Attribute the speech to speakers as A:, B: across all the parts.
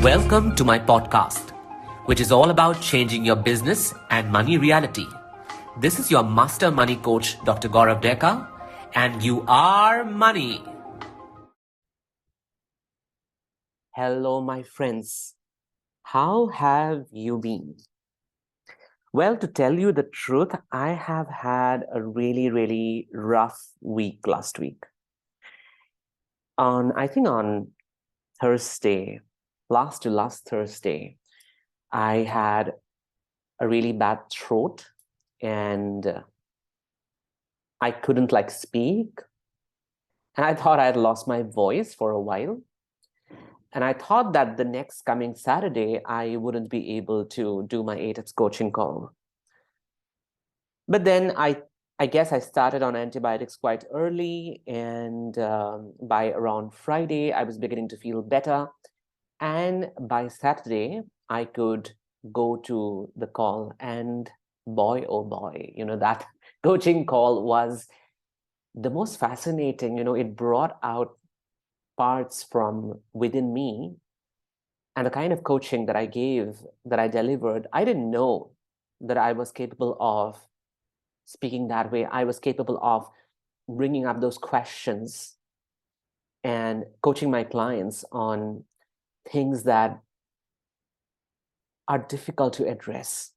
A: Welcome to my podcast, which is all about changing your business and money reality. This is your master money coach, Dr. Gaurav Deka, and you are money. Hello, my friends. How have you been? Well, to tell you the truth, I have had a really rough week last week. I think on Thursday, last Thursday, I had a really bad throat and I couldn't speak. And I thought I had lost my voice for a while. And I thought that the next coming Saturday, I wouldn't be able to do my ATEPS coaching call. But then I guess I started on antibiotics quite early. And by around Friday, I was beginning to feel better. And by Saturday, I could go to the call. And boy, oh boy, that coaching call was the most fascinating. It brought out parts from within me, and the kind of coaching that I delivered, I didn't know that I was capable of speaking that way. I was capable of bringing up those questions and coaching my clients on things that are difficult to address,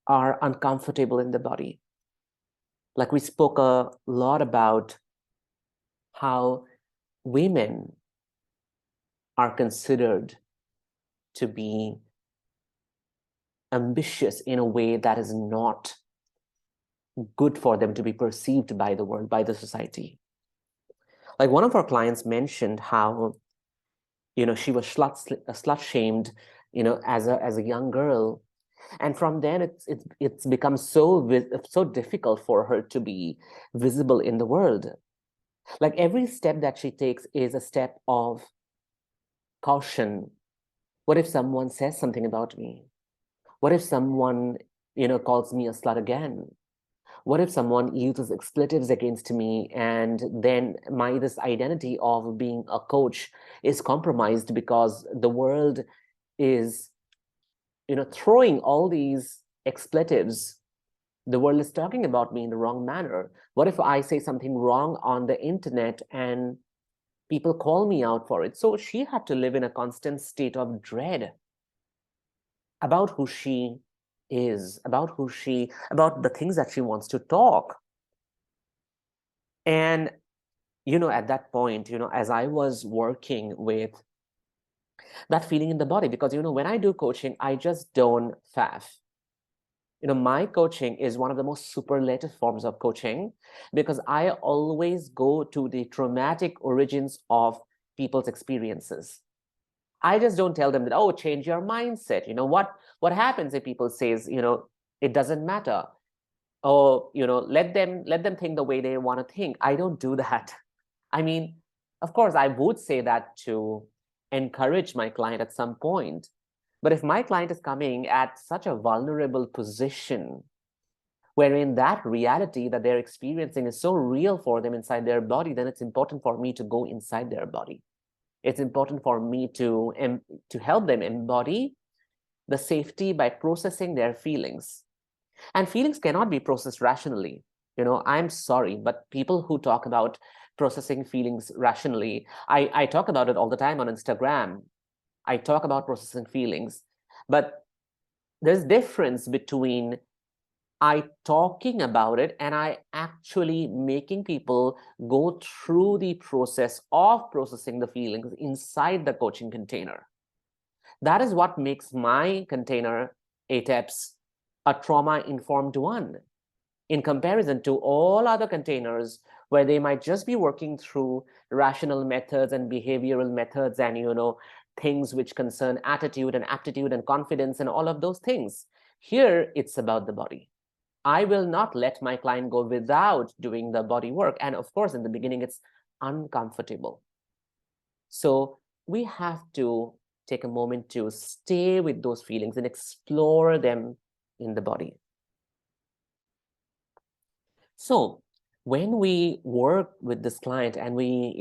A: are uncomfortable in the body. Like we spoke a lot about how women are considered to be ambitious in a way that is not good for them to be perceived by the world, by the society. Like one of our clients mentioned how, she was slut shamed, as a young girl. And from then it's become so difficult for her to be visible in the world. Like every step that she takes is a step of caution. What if someone says something about me? What if someone, calls me a slut again? What if someone uses expletives against me and then this identity of being a coach is compromised because the world is, throwing all these expletives. The world is talking about me in the wrong manner. What if I say something wrong on the internet and people call me out for it? So she had to live in a constant state of dread about who she is, about the things that she wants to talk. And, at that point, as I was working with that feeling in the body, because, when I do coaching, I just don't faff. My coaching is one of the most superlative forms of coaching because I always go to the traumatic origins of people's experiences. I just don't tell them that, oh, change your mindset. What happens if people says, it doesn't matter. Oh, let them think the way they want to think. I don't do that. I mean, of course, I would say that to encourage my client at some point. But if my client is coming at such a vulnerable position, wherein that reality that they're experiencing is so real for them inside their body, then it's important for me to go inside their body. It's important for me to help them embody the safety by processing their feelings. And feelings cannot be processed rationally. I'm sorry, but people who talk about processing feelings rationally, I talk about it all the time on Instagram. I talk about processing feelings, but there's difference between I talking about it and I actually making people go through the process of processing the feelings inside the coaching container. That is what makes my container, ATEPS, a trauma-informed one in comparison to all other containers where they might just be working through rational methods and behavioral methods and, things which concern attitude and aptitude and confidence and all of those things. Here, it's about the body. I will not let my client go without doing the body work. And of course, in the beginning, it's uncomfortable. So we have to take a moment to stay with those feelings and explore them in the body. So when we worked with this client and we,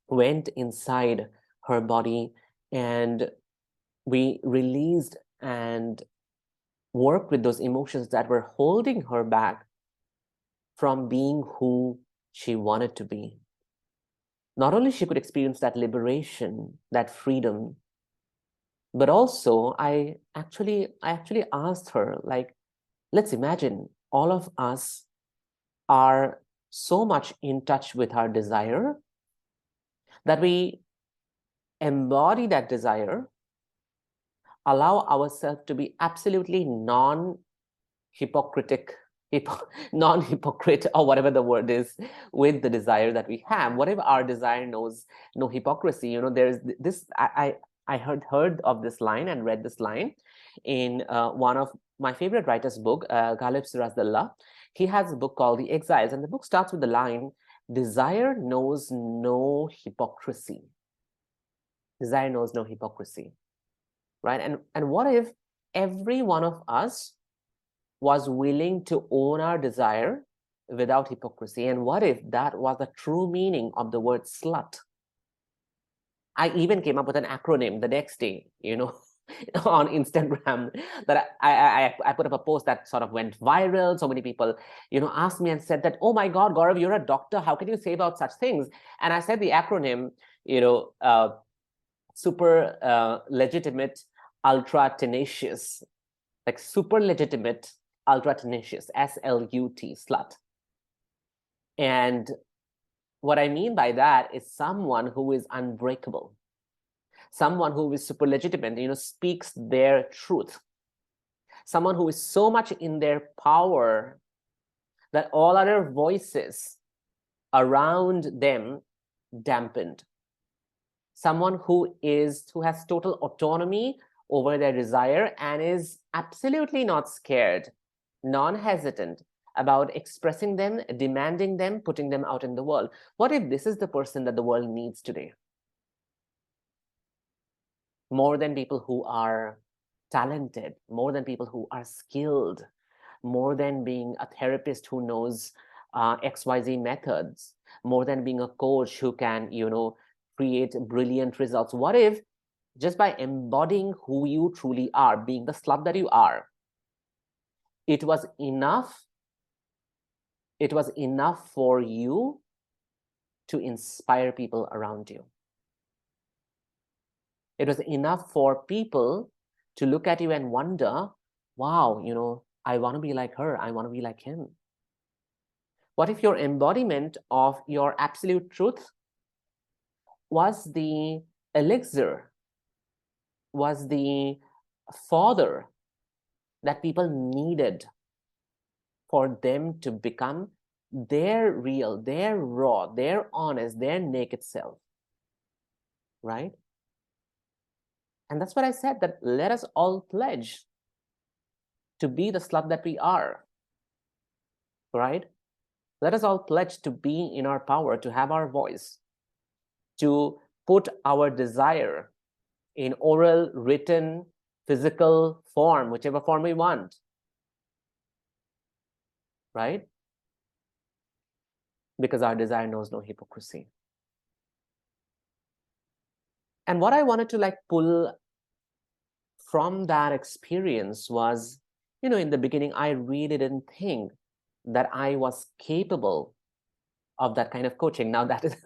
A: went inside her body and we released and worked with those emotions that were holding her back from being who she wanted to be. Not only she could experience that liberation, that freedom, but also I actually asked her, like, let's imagine all of us are so much in touch with our desire that we embody that desire, allow ourselves to be absolutely non-hypocritic, non-hypocrite, or whatever the word is, with the desire that we have. Whatever our desire knows no hypocrisy. You know, there's this, I heard of this line and read this line in one of my favorite writers' book, Ghalib Sirajdallah. He has a book called The Exiles, and the book starts with the line, desire knows no hypocrisy. Desire knows no hypocrisy, right? And what if every one of us was willing to own our desire without hypocrisy? And what if that was the true meaning of the word slut? I even came up with an acronym the next day, you know, on Instagram, that I put up a post that sort of went viral. So many people, you know, asked me and said that, oh my God, Gaurav, you're a doctor. How can you say about such things? And I said the acronym, you know, super legitimate, ultra tenacious, like super legitimate, ultra tenacious, SLUT, slut. And what I mean by that is someone who is unbreakable, someone who is super legitimate, you know, speaks their truth, someone who is so much in their power that all other voices around them dampened, someone who has total autonomy over their desire and is absolutely not scared, non-hesitant about expressing them, demanding them, putting them out in the world. What if this is the person that the world needs today? More than people who are talented, more than people who are skilled, more than being a therapist who knows XYZ methods, more than being a coach who can, you know, create brilliant results. What if just by embodying who you truly are, being the slut that you are, it was enough for you to inspire people around you? It was enough for people to look at you and wonder, wow, you know, I want to be like her, I want to be like him. What if your embodiment of your absolute truth was the elixir, was the fodder that people needed for them to become their real, their raw, their honest, their naked self, right? And that's what I said, that let us all pledge to be the slut that we are, right? Let us all pledge to be in our power, to have our voice, to put our desire in oral, written, physical form, whichever form we want, right? Because our desire knows no hypocrisy. And what I wanted to like pull from that experience was, you know, in the beginning, I really didn't think that I was capable of that kind of coaching. Now that is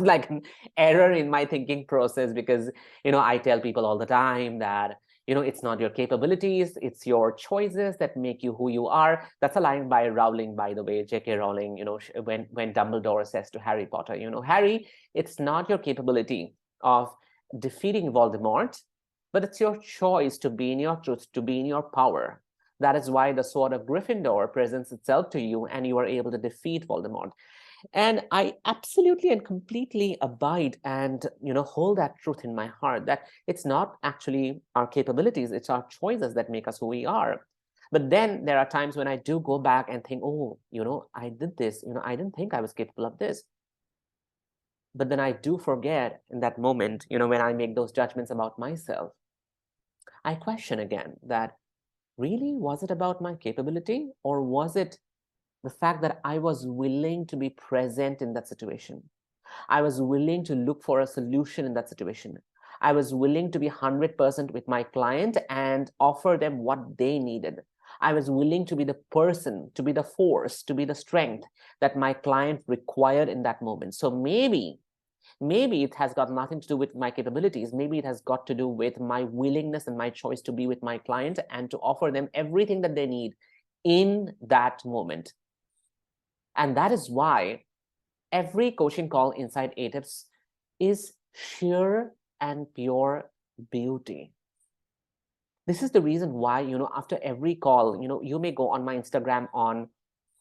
A: like an error in my thinking process, because, you know, I tell people all the time that, you know, it's not your capabilities, it's your choices that make you who you are. That's a line by Rowling, by the way, J.K. Rowling, you know, when Dumbledore says to Harry Potter, you know, Harry, it's not your capability of defeating Voldemort, but it's your choice to be in your truth, to be in your power. That is why the sword of Gryffindor presents itself to you and you are able to defeat Voldemort. And I absolutely and completely abide and, you know, hold that truth in my heart, that it's not actually our capabilities, it's our choices that make us who we are. But then there are times when I do go back and think, oh, you know, I did this, you know, I didn't think I was capable of this. But then I do forget in that moment, you know, when I make those judgments about myself, I question again that, really, was it about my capability, or was it the fact that I was willing to be present in that situation? I was willing to look for a solution in that situation. I was willing to be 100% with my client and offer them what they needed. I was willing to be the person, to be the force, to be the strength that my client required in that moment. So maybe it has got nothing to do with my capabilities. Maybe it has got to do with my willingness and my choice to be with my client and to offer them everything that they need in that moment. And that is why every coaching call inside ATEPS is sheer and pure beauty. This is the reason why, after every call, you may go on my Instagram on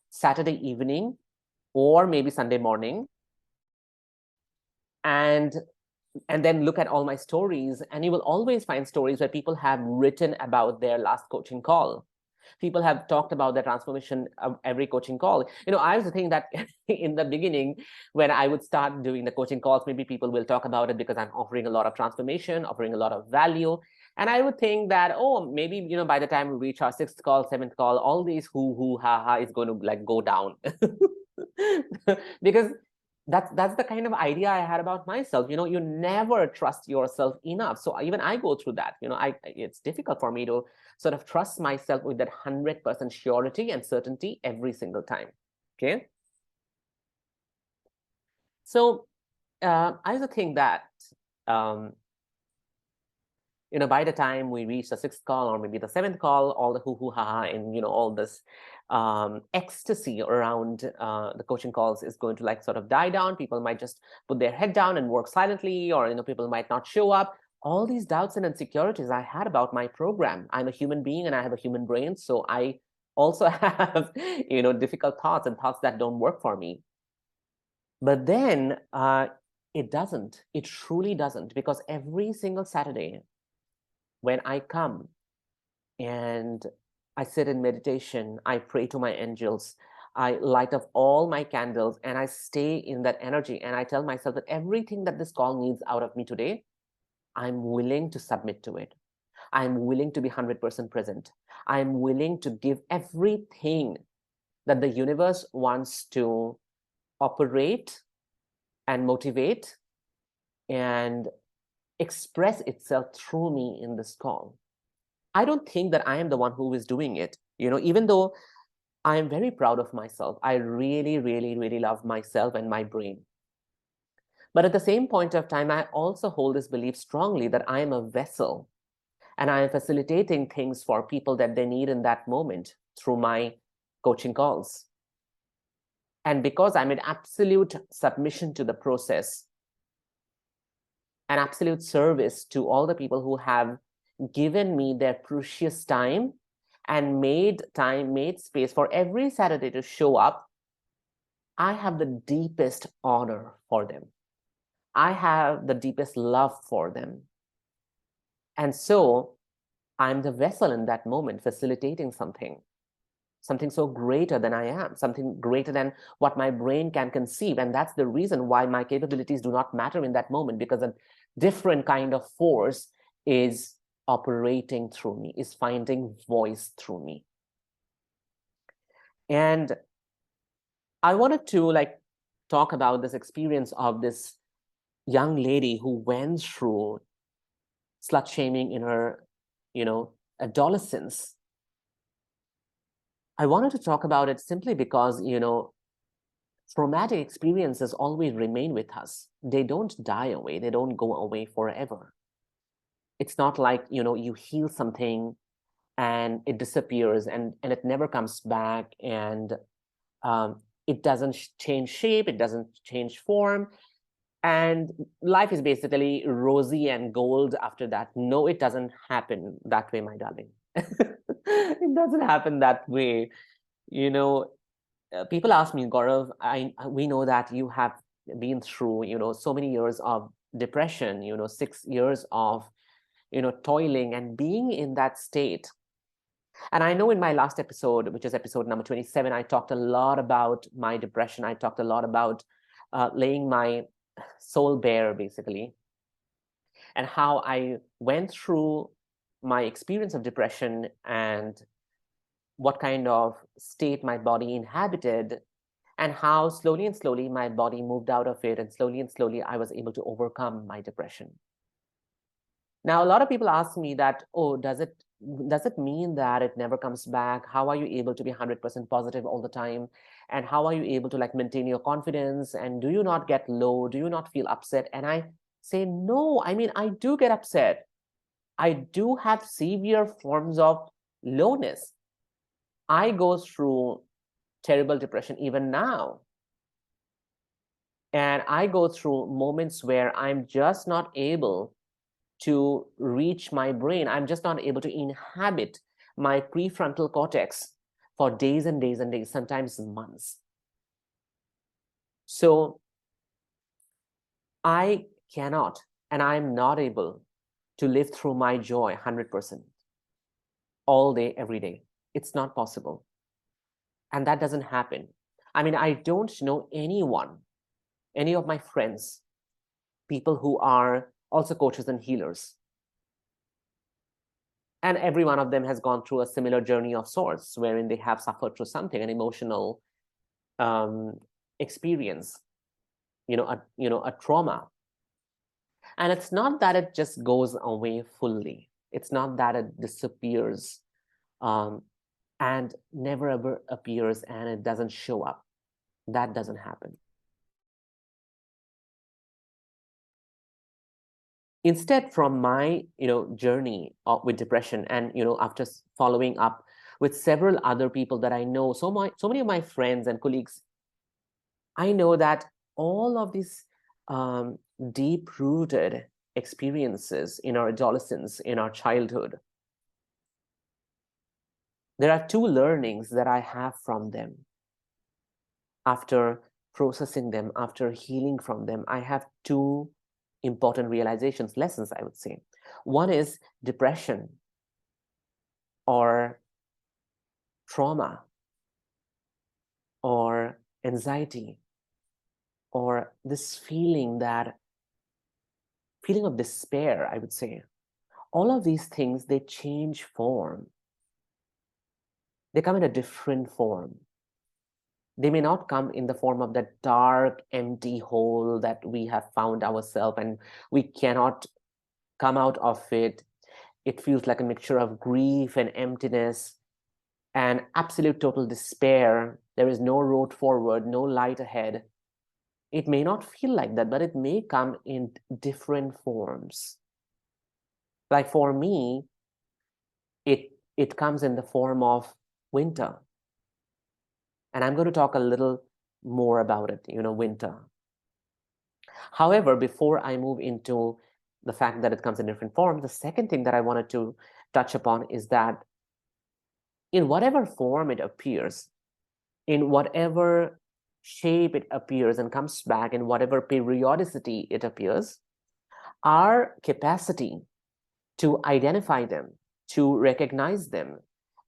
A: Saturday evening or maybe Sunday morning and then look at all my stories, and you will always find stories where people have written about their last coaching call. People have talked about the transformation of every coaching call. I was thinking that in the beginning, when I would start doing the coaching calls, maybe people will talk about it because I'm offering a lot of transformation, offering a lot of value. And I would think that, oh, maybe, by the time we reach our 6th call, 7th call, all these hoo, ha, ha is going to like go down. Because that's the kind of idea I had about myself. You never trust yourself enough. So even I go through that. It's difficult for me to sort of trust myself with that 100% surety and certainty every single time. Okay. So I also think that by the time we reach the 6th call or maybe the 7th call, all the hoo-hoo-ha-ha and all this ecstasy around the coaching calls is going to like sort of die down. People might just put their head down and work silently, or people might not show up. All these doubts and insecurities I had about my program. I'm a human being and I have a human brain, so I also have difficult thoughts and thoughts that don't work for me. But then it doesn't. It truly doesn't, because every single Saturday when I come and I sit in meditation, I pray to my angels, I light up all my candles and I stay in that energy, and I tell myself that everything that this call needs out of me today, I'm willing to submit to it. I'm willing to be 100% present. I'm willing to give everything that the universe wants to operate and motivate and express itself through me in this call. I don't think that I am the one who is doing it. Even though I am very proud of myself, I really, really, really love myself and my brain. But at the same point of time, I also hold this belief strongly that I am a vessel and I am facilitating things for people that they need in that moment through my coaching calls. And because I'm in absolute submission to the process, an absolute service to all the people who have given me their precious time and made space for every Saturday to show up, I have the deepest honor for them. I have the deepest love for them. And so I'm the vessel in that moment, facilitating something so greater than I am, something greater than what my brain can conceive. And that's the reason why my capabilities do not matter in that moment, because a different kind of force is operating through me, is finding voice through me. And I wanted to talk about this experience of this young lady who went through slut shaming in her, adolescence. I wanted to talk about it simply because, traumatic experiences always remain with us. They don't die away. They don't go away forever. It's not like, you heal something and it disappears and it never comes back, and it doesn't change shape, it doesn't change form, and life is basically rosy and gold after that. No, it doesn't happen that way, my darling. It doesn't happen that way. People ask me, Gaurav, we know that you have been through, so many years of depression, 6 years of, toiling and being in that state. And I know in my last episode, which is episode number 27, I talked a lot about my depression. I talked a lot about laying my soul bare, basically, and how I went through my experience of depression and what kind of state my body inhabited, and how slowly and slowly my body moved out of it, and slowly I was able to overcome my depression. Now, a lot of people ask me that, oh, does it mean that it never comes back? How are you able to be 100% positive all the time? And how are you able to like maintain your confidence? And do you not get low? Do you not feel upset? And I say, no, I mean, I do get upset. I do have severe forms of lowness. I go through terrible depression even now. And I go through moments where I'm just not able to reach my brain. I'm just not able to inhabit my prefrontal cortex for days and days and days, sometimes months. So I cannot, and I'm not able to live through my joy 100% all day, every day. It's not possible. And that doesn't happen. I mean, I don't know anyone, any of my friends, people who are also coaches and healers. And every one of them has gone through a similar journey of sorts, wherein they have suffered through something, an emotional experience, a trauma. And it's not that it just goes away fully. It's not that it disappears and never ever appears and it doesn't show up. That doesn't happen. Instead, from my journey with depression, and after following up with several other people that I know, so many of my friends and colleagues, I know that all of these deep-rooted experiences in our adolescence, in our childhood, there are two learnings that I have from them. After processing them, after healing from them, I have two important realizations, lessons, I would say. One is depression or trauma or anxiety or this feeling of despair, I would say. All of these things, they change form. They come in a different form. They may not come in the form of that dark, empty hole that we have found ourselves and we cannot come out of it. It feels like a mixture of grief and emptiness and absolute total despair. There is no road forward, no light ahead. It may not feel like that, but it may come in different forms. Like for me, it comes in the form of winter. And I'm going to talk a little more about it, winter. However, before I move into the fact that it comes in different forms, the second thing that I wanted to touch upon is that in whatever form it appears, in whatever shape it appears and comes back, in whatever periodicity it appears, our capacity to identify them, to recognize them,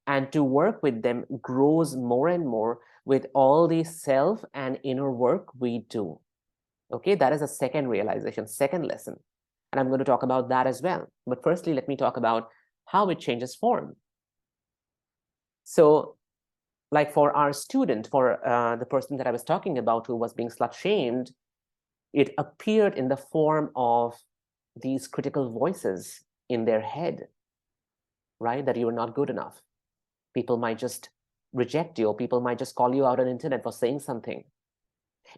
A: and to work with them grows more and more with all the self and inner work we do. Okay, that is a second realization, second lesson. And I'm going to talk about that as well. But firstly, let me talk about how it changes form. So like for our student, for the person that I was talking about who was being slut-shamed, it appeared in the form of these critical voices in their head, right? That you are not good enough. People might just reject you, or people might just call you out on the internet for saying something.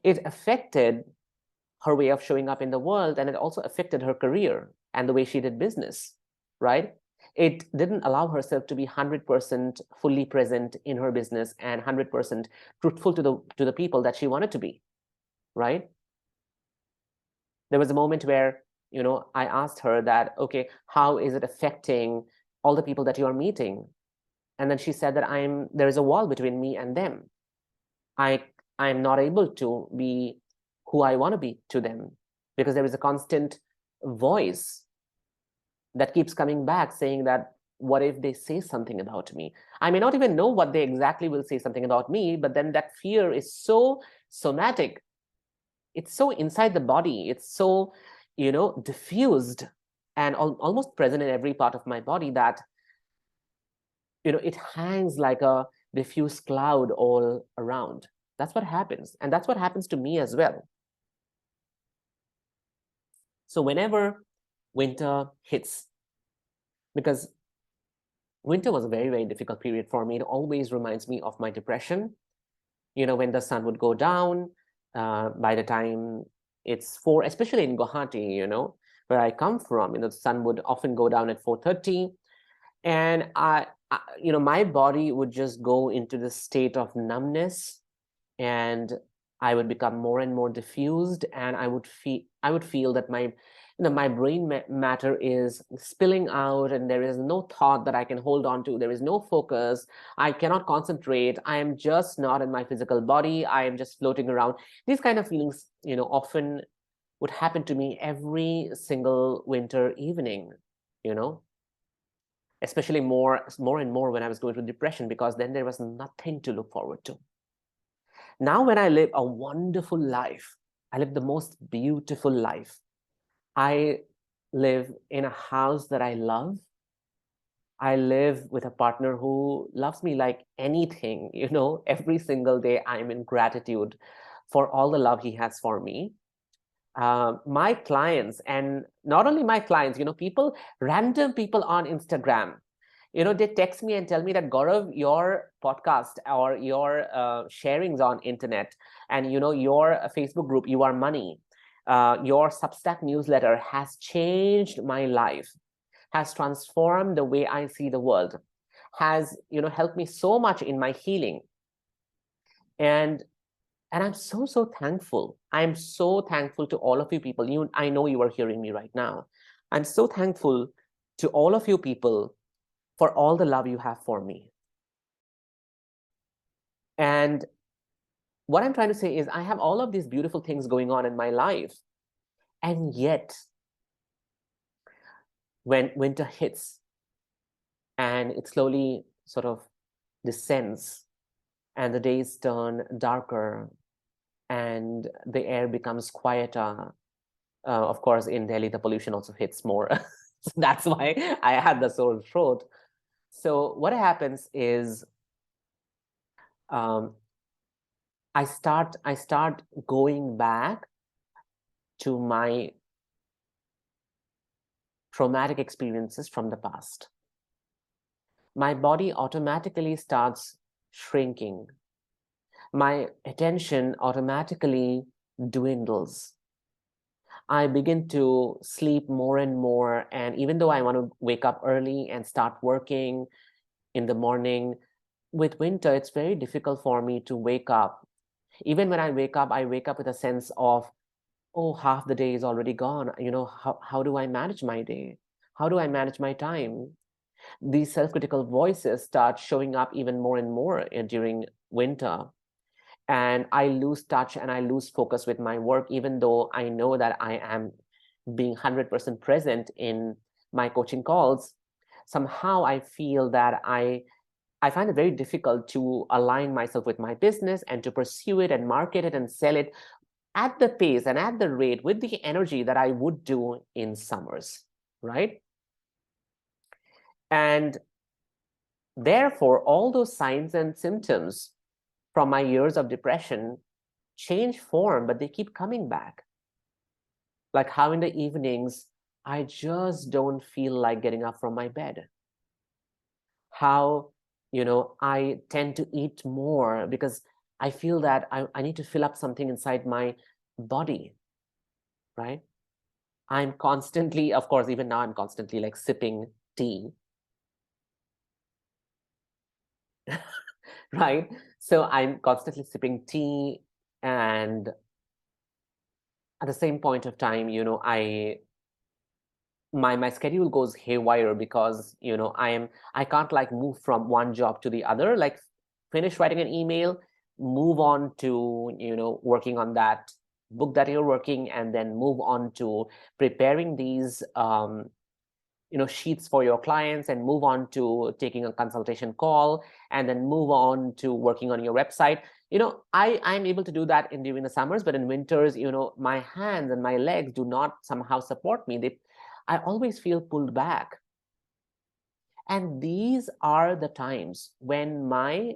A: It affected her way of showing up in the world, and it also affected her career and the way she did business, right? It didn't allow herself to be 100% fully present in her business and 100% truthful to the people that she wanted to be, right? There was a moment where, I asked her that, okay, how is it affecting all the people that you are meeting? And then she said that there is a wall between me and them. I'm not able to be who I want to be to them because there is a constant voice that keeps coming back saying that, what if they say something about me? I may not even know what they exactly will say something about me, but then that fear is so somatic. It's so inside the body. It's so, diffused and almost present in every part of my body that, it hangs like a diffuse cloud all around. That's what happens. And that's what happens to me as well. So whenever winter hits, because winter was a very, very difficult period for me. It always reminds me of my depression. When the sun would go down, by the time it's 4, especially in Guwahati, where I come from, the sun would often go down at 4:30. And my body would just go into this state of numbness, and I would become more and more diffused, and I would feel that my brain matter is spilling out, and there is no thought that I can hold on to. There is no focus. I cannot concentrate. I am just not in my physical body. I am just floating around. These kind of feelings, often would happen to me every single winter evening, especially more and more when I was going through depression, because then there was nothing to look forward to. Now, when I live a wonderful life, I live the most beautiful life. I live in a house that I love. I live with a partner who loves me like anything, every single day I'm in gratitude for all the love he has for me. My clients, and not only my clients, random people on Instagram, they text me and tell me that, Gaurav, your podcast or your sharings on internet, and your Facebook group, You Are Money, your Substack newsletter has changed my life, has transformed the way I see the world, has helped me so much in my healing. And I'm so thankful. I'm so thankful to all of you people. I know you are hearing me right now. I'm so thankful to all of you people for all the love you have for me. And what I'm trying to say is, I have all of these beautiful things going on in my life. And yet, when winter hits and it slowly sort of descends, and the days turn darker, and the air becomes quieter. Of course, in Delhi, the pollution also hits more. So that's why I had the sore throat. So what happens is, I start going back to my traumatic experiences from the past. My body automatically starts shrinking. My attention automatically dwindles. I begin to sleep more and more. And even though I want to wake up early and start working in the morning, with winter, it's very difficult for me to wake up. Even when I wake up with a sense of, oh, half the day is already gone. How do I manage my day? How do I manage my time? These self-critical voices start showing up even more and more during winter. And I lose touch and I lose focus with my work, even though I know that I am being 100% present in my coaching calls. Somehow I feel that I find it very difficult to align myself with my business and to pursue it and market it and sell it at the pace and at the rate with the energy that I would do in summers, right? And therefore, all those signs and symptoms from my years of depression change form, but they keep coming back. Like how in the evenings, I just don't feel like getting up from my bed. How, I tend to eat more because I feel that I need to fill up something inside my body, right? I'm constantly, of course, even now I'm constantly like sipping tea, right? So I'm constantly sipping tea, and at the same point of time, my schedule goes haywire because I can't like move from one job to the other, like finish writing an email, move on to working on that book that you're working, and then move on to preparing these sheets for your clients, and move on to taking a consultation call, and then move on to working on your website. I'm able to do that during the summers, but in winters, my hands and my legs do not somehow support me. I always feel pulled back. And these are the times when my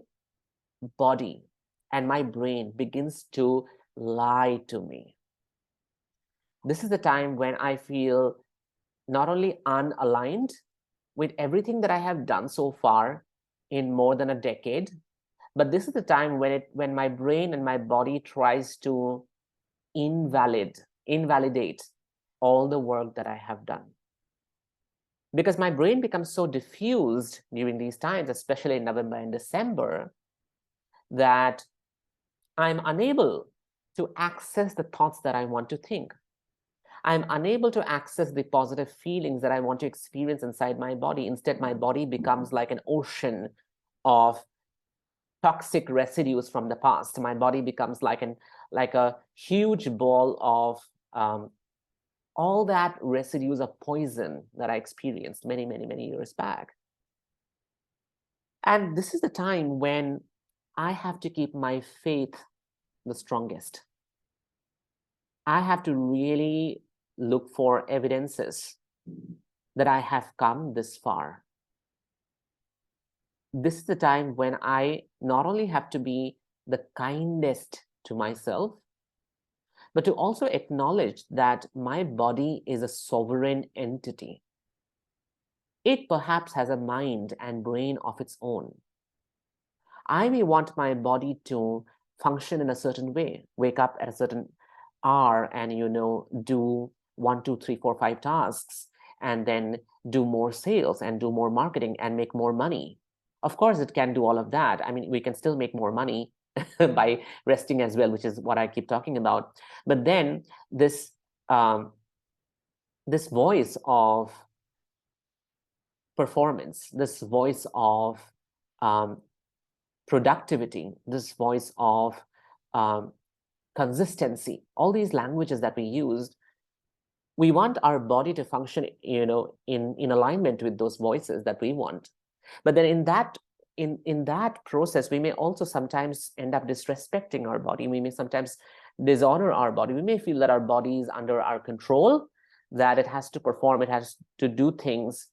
A: body and my brain begins to lie to me. This is the time when I feel not only unaligned with everything that I have done so far in more than a decade, but this is the time when my brain and my body tries to invalidate all the work that I have done. Because my brain becomes so diffused during these times, especially in November and December, that I'm unable to access the thoughts that I want to think. I'm unable to access the positive feelings that I want to experience inside my body. Instead, my body becomes like an ocean of toxic residues from the past. My body becomes like a huge ball of all that residues of poison that I experienced many, many, many years back. And this is the time when I have to keep my faith the strongest. I have to really look for evidences that I have come this far. This is the time when I not only have to be the kindest to myself, but to also acknowledge that my body is a sovereign entity. It perhaps has a mind and brain of its own. I may want my body to function in a certain way, wake up at a certain hour and, do 1, 2, 3, 4, 5 tasks, and then do more sales and do more marketing and make more money. Of course, it can do all of that. I mean, we can still make more money by resting as well, which is what I keep talking about. But then this voice of performance, this voice of productivity, this voice of consistency, all these languages that we used, we want our body to function, in alignment with those voices that we want. But then in that process, we may also sometimes end up disrespecting our body. We may sometimes dishonor our body. We may feel that our body is under our control, that it has to perform, it has to do things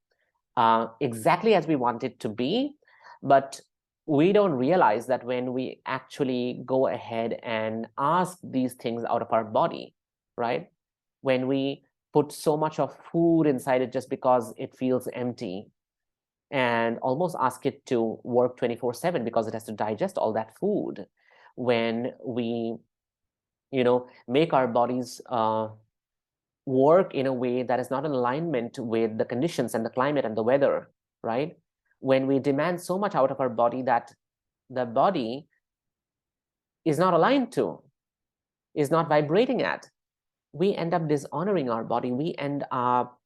A: exactly as we want it to be. But we don't realize that when we actually go ahead and ask these things out of our body, right? When we put so much of food inside it just because it feels empty, and almost ask it to work 24/7 because it has to digest all that food. When we, make our bodies work in a way that is not in alignment with the conditions and the climate and the weather, right? When we demand so much out of our body that the body is not aligned to, is not vibrating at, we end up dishonoring our body. We end up,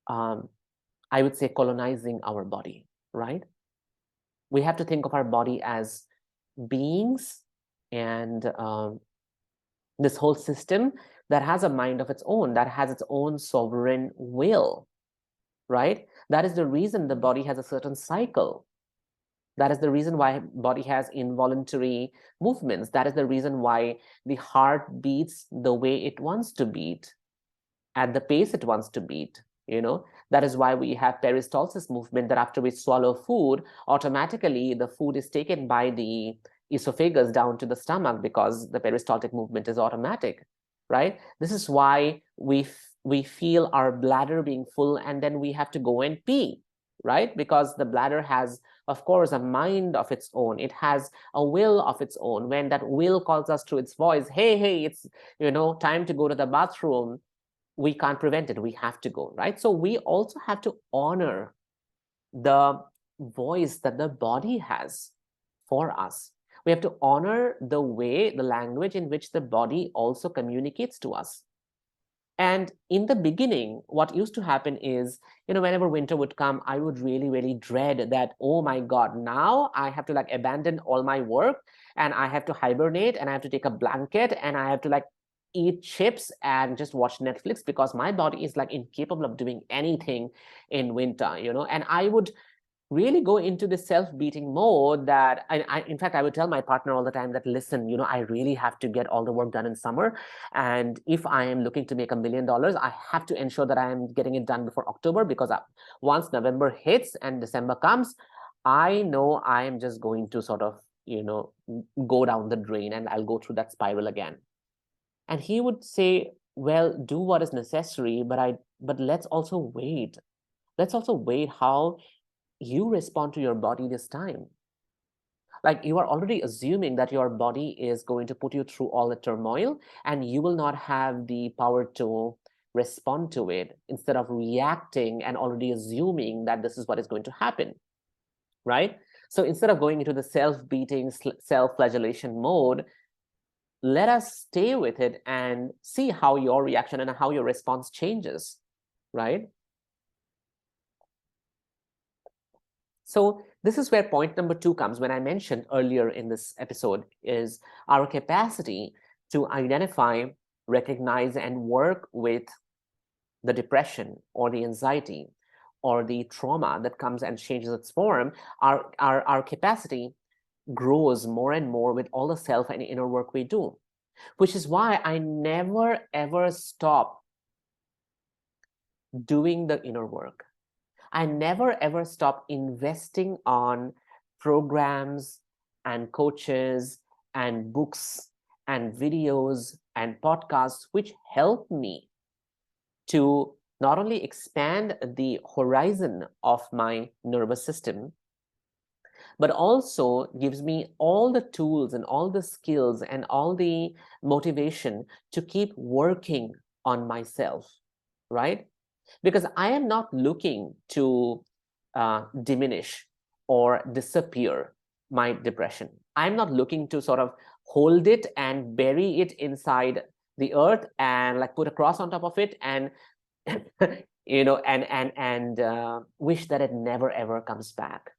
A: I would say, colonizing our body, right? We have to think of our body as beings and this whole system that has a mind of its own, that has its own sovereign will, right? That is the reason the body has a certain cycle. That is the reason why body has involuntary movements. That is the reason why the heart beats the way it wants to beat, at the pace it wants to beat. That is why we have peristalsis movement, that after we swallow food, automatically the food is taken by the esophagus down to the stomach, because the peristaltic movement is automatic, right? This is why we feel our bladder being full and then we have to go and pee, right? Because the bladder has, of course, a mind of its own. It has a will of its own. When that will calls us through its voice, hey, it's, time to go to the bathroom, we can't prevent it. We have to go, right? So we also have to honor the voice that the body has for us. We have to honor the way, the language in which the body also communicates to us. And in the beginning, what used to happen is, whenever winter would come, I would really, really dread that, oh my God, now I have to abandon all my work and I have to hibernate and I have to take a blanket and I have to eat chips and just watch Netflix, because my body is incapable of doing anything in winter, and I would really go into the self-beating mode that in fact, I would tell my partner all the time that, listen, I really have to get all the work done in summer. And if I am looking to make $1 million, I have to ensure that I am getting it done before October, because once November hits and December comes, I know I am just going to sort of, go down the drain and I'll go through that spiral again. And he would say, well, do what is necessary, but let's also wait. Let's also wait how you respond to your body this time. Like, you are already assuming that your body is going to put you through all the turmoil and you will not have the power to respond to it, instead of reacting and already assuming that this is what is going to happen, right? So instead of going into the self-beating, self-flagellation mode, let us stay with it and see how your reaction and how your response changes, right? So this is where point number 2 comes. When I mentioned earlier in this episode, is our capacity to identify, recognize, and work with the depression or the anxiety or the trauma that comes and changes its form. Our capacity grows more and more with all the self and inner work we do, which is why I never ever stop doing the inner work. I never ever stop investing on programs and coaches and books and videos and podcasts which help me to not only expand the horizon of my nervous system, but also gives me all the tools and all the skills and all the motivation to keep working on myself, right? Because I am not looking to diminish or disappear my depression. I'm not looking to sort of hold it and bury it inside the earth and like put a cross on top of it and wish that it never ever comes back.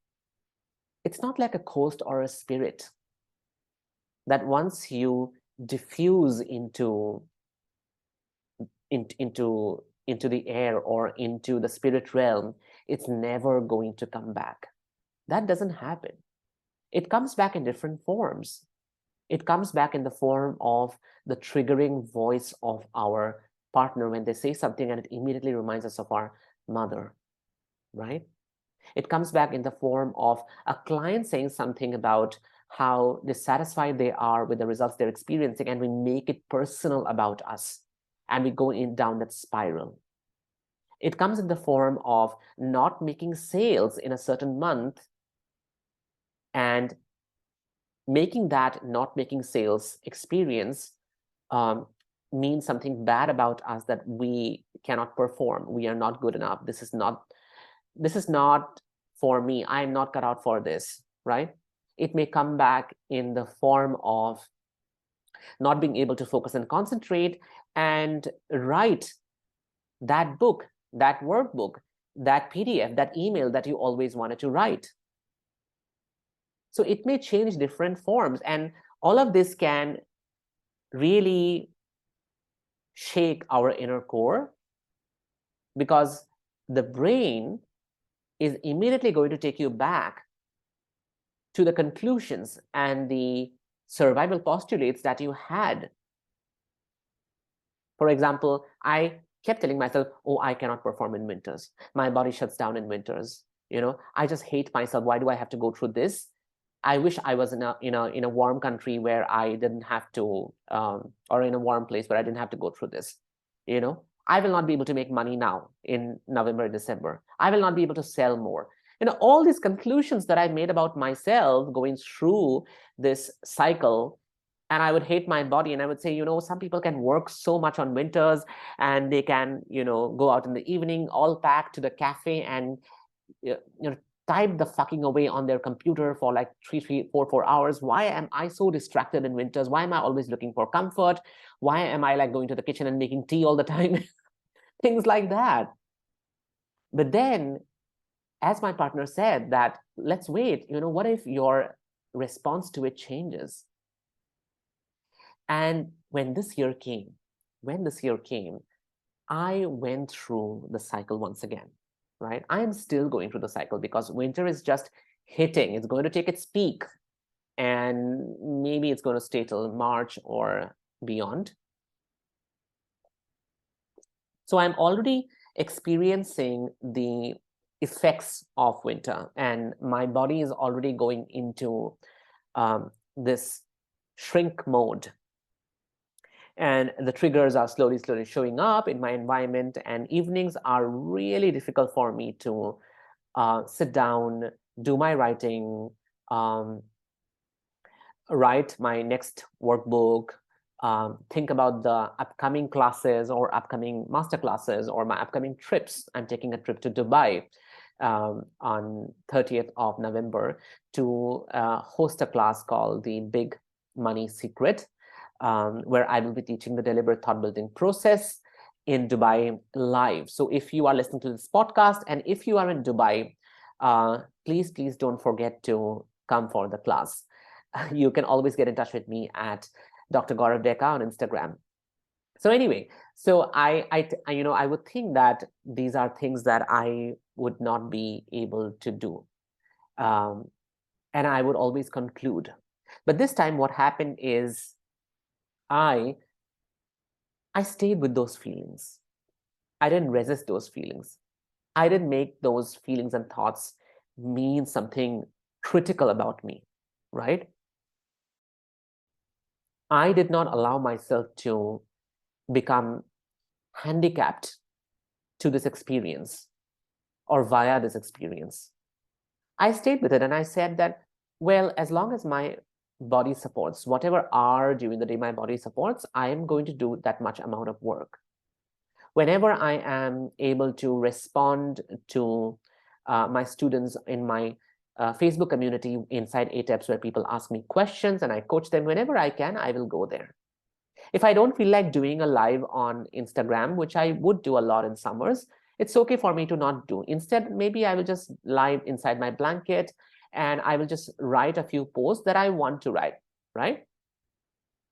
A: It's not like a ghost or a spirit that once you diffuse into the air or into the spirit realm, it's never going to come back. That doesn't happen. It comes back in different forms. It comes back in the form of the triggering voice of our partner when they say something and it immediately reminds us of our mother, right? It comes back in the form of a client saying something about how dissatisfied they are with the results they're experiencing, and we make it personal about us, and we go down that spiral. It comes in the form of not making sales in a certain month and making that not making sales experience mean something bad about us, that we cannot perform, we are not good enough, this is not for me, I'm not cut out for this, right? It may come back in the form of not being able to focus and concentrate and write that book, that workbook, that PDF, that email that you always wanted to write. So it may change different forms, and all of this can really shake our inner core, because the brain is immediately going to take you back to the conclusions and the survival postulates that you had. For example, I kept telling myself, oh, I cannot perform in winters. My body shuts down in winters. I just hate myself. Why do I have to go through this? I wish I was in a warm country where I didn't have to, or in a warm place where I didn't have to go through this. I will not be able to make money now in November, December. I will not be able to sell more. All these conclusions that I made about myself going through this cycle, and I would hate my body, and I would say, some people can work so much on winters, and they can, go out in the evening, all packed to the cafe, and type the fucking away on their computer for like 4 hours. Why am I so distracted in winters? Why am I always looking for comfort? Why am I like going to the kitchen and making tea all the time? Things like that. But then, as my partner said, that let's wait, what if your response to it changes? And when this year came, I went through the cycle once again, right? I am still going through the cycle because winter is just hitting. It's going to take its peak, and maybe it's going to stay till March or beyond. So I'm already experiencing the effects of winter, and my body is already going into this shrink mode. And the triggers are slowly showing up in my environment, and evenings are really difficult for me to sit down, do my writing, um, write my next workbook, think about the upcoming classes or upcoming master classes or my upcoming trips. I'm taking a trip to Dubai on 30th of November to host a class called The Big Money Secret, where I will be teaching the deliberate thought building process in Dubai live. So if you are listening to this podcast and if you are in Dubai, please don't forget to come for the class. You can always get in touch with me at Dr. Gaurav Deka on Instagram. So anyway, so I would think that these are things that I would not be able to do. And I would always conclude. But this time what happened is I stayed with those feelings. I didn't resist those feelings. I didn't make those feelings and thoughts mean something critical about me, right? I did not allow myself to become handicapped to this experience or via this experience. I stayed with it and I said that, well, as long as my body supports, whatever hour during the day my body supports, I am going to do that much amount of work. Whenever I am able to respond to my students in my Facebook community inside ATEPS, where people ask me questions and I coach them, whenever I can, I will go there. If I don't feel like doing a live on Instagram, which I would do a lot in summers, it's okay for me to not do. Instead, maybe I will just lie inside my blanket and I will just write a few posts that I want to write, right?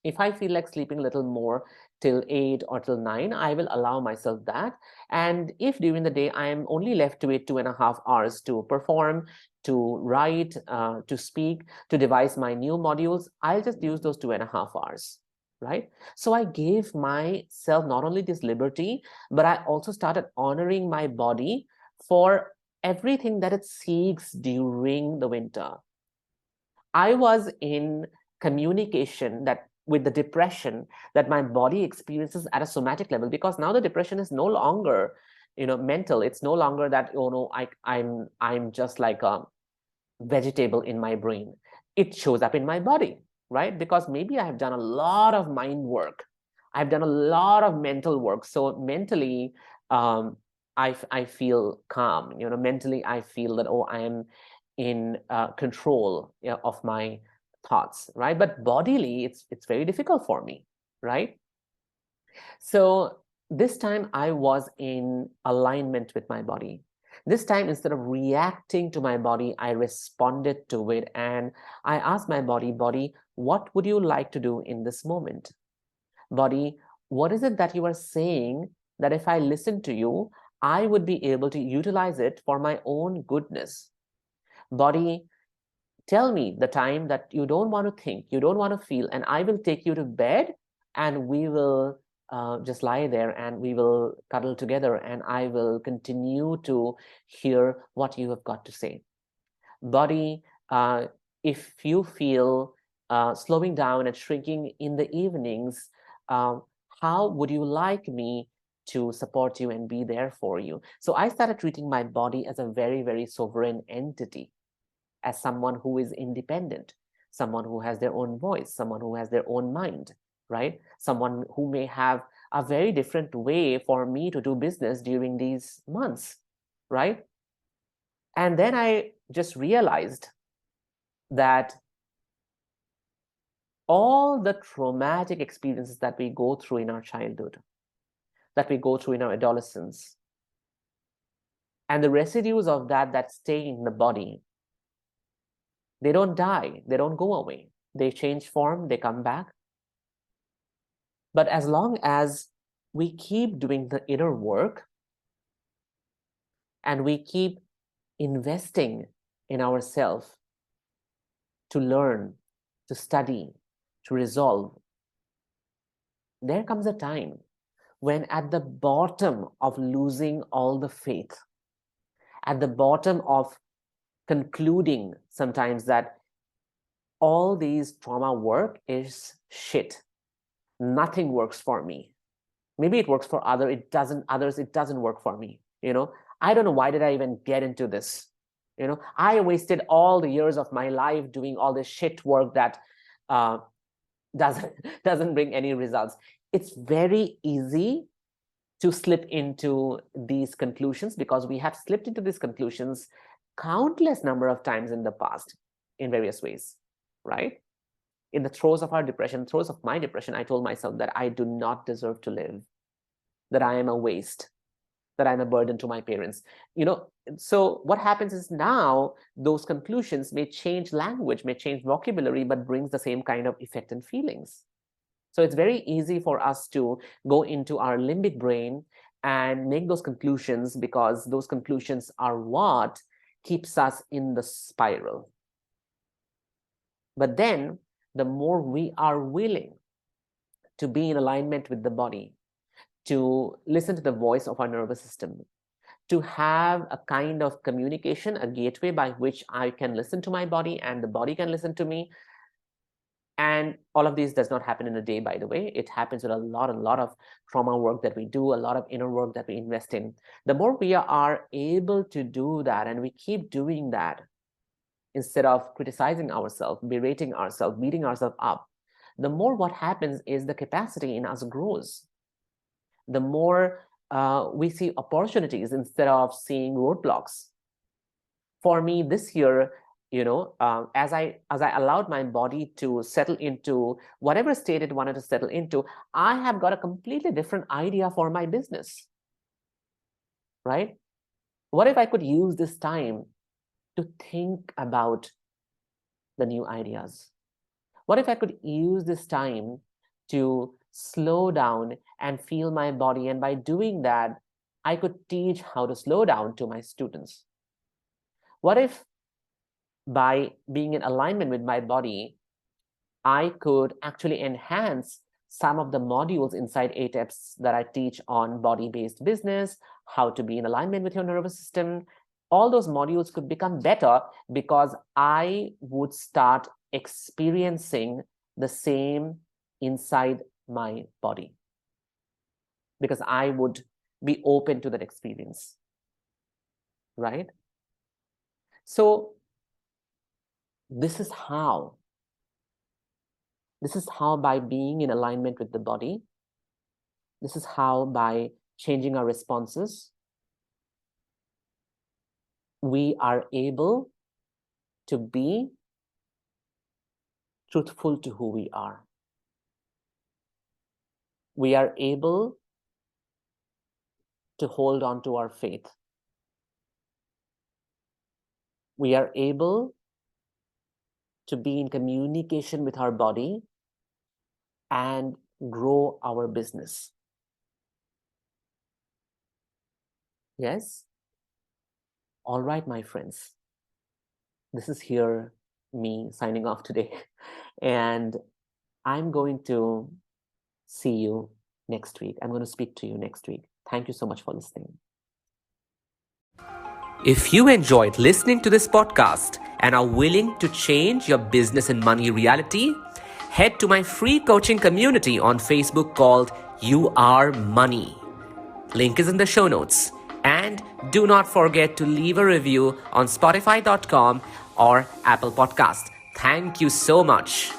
A: If I feel like sleeping a little more till 8 or till 9, I will allow myself that. And if during the day I am only left to wait 2.5 hours to perform, to write, to speak, to devise my new modules, I'll just use those 2.5 hours. Right? So I gave myself not only this liberty, but I also started honoring my body for everything that it seeks during the winter. I was in communication that with the depression that my body experiences at a somatic level, because now the depression is no longer, mental. It's no longer that, I'm just like a vegetable in my brain. It shows up in my body, right? Because maybe I have done a lot of mind work. I've done a lot of mental work. So mentally, I feel calm. Mentally, I feel that, I am in control, of my thoughts, right? But bodily, it's very difficult for me, right? So this time I was in alignment with my body. This time, instead of reacting to my body, I responded to it. And I asked my body, what would you like to do in this moment? Body, what is it that you are saying that if I listen to you, I would be able to utilize it for my own goodness? Body, tell me the time that you don't want to think, you don't want to feel, and I will take you to bed and we will just lie there and we will cuddle together and I will continue to hear what you have got to say. Body, if you feel slowing down and shrinking in the evenings, how would you like me to support you and be there for you? So I started treating my body as a very, very sovereign entity, as someone who is independent, someone who has their own voice, someone who has their own mind, right? Someone who may have a very different way for me to do business during these months, right? And then I just realized that all the traumatic experiences that we go through in our childhood, that we go through in our adolescence, and the residues of that stay in the body, they don't die, they don't go away. They change form, they come back. But as long as we keep doing the inner work and we keep investing in ourselves to learn, to study, to resolve, there comes a time when at the bottom of losing all the faith, at the bottom of concluding sometimes that all these trauma work is shit, nothing works for me. Maybe it works for others, it doesn't work for me. I don't know, why did I even get into this? I wasted all the years of my life doing all this shit work that doesn't bring any results. It's very easy to slip into these conclusions, because we have slipped into these conclusions countless number of times in the past in various ways, right? In the throes of our depression, throes of my depression, I told myself that I do not deserve to live, that I am a waste, that I'm a burden to my parents. So what happens is, now those conclusions may change language, may change vocabulary, but brings the same kind of effect and feelings. So it's very easy for us to go into our limbic brain and make those conclusions, because those conclusions are what keeps us in the spiral. But then, the more we are willing to be in alignment with the body, to listen to the voice of our nervous system, to have a kind of communication, a gateway by which I can listen to my body and the body can listen to me. And all of this does not happen in a day, by the way. It happens with a lot of trauma work that we do, a lot of inner work that we invest in. The more we are able to do that, and we keep doing that, instead of criticizing ourselves, berating ourselves, beating ourselves up, the more what happens is the capacity in us grows. The more we see opportunities instead of seeing roadblocks. For me this year, as I allowed my body to settle into whatever state it wanted to settle into, I have got a completely different idea for my business, right? What if I could use this time to think about the new ideas? What if I could use this time to slow down and feel my body? And by doing that, I could teach how to slow down to my students. What if by being in alignment with my body, I could actually enhance some of the modules inside ATEPS that I teach on body-based business, how to be in alignment with your nervous system. All those modules could become better because I would start experiencing the same inside my body, because I would be open to that experience, right? So this is how by being in alignment with the body, this is how by changing our responses, we are able to be truthful to who we are. We are able to hold on to our faith. We are able to be in communication with our body and grow our business. Yes? All right, my friends. This is here me signing off today. And I'm going to see you next week. I'm going to speak to you next week. Thank you so much for listening.
B: If you enjoyed listening to this podcast and are willing to change your business and money reality, head to my free coaching community on Facebook called You Are Money. Link is in the show notes. And do not forget to leave a review on Spotify.com or Apple Podcast. Thank you so much.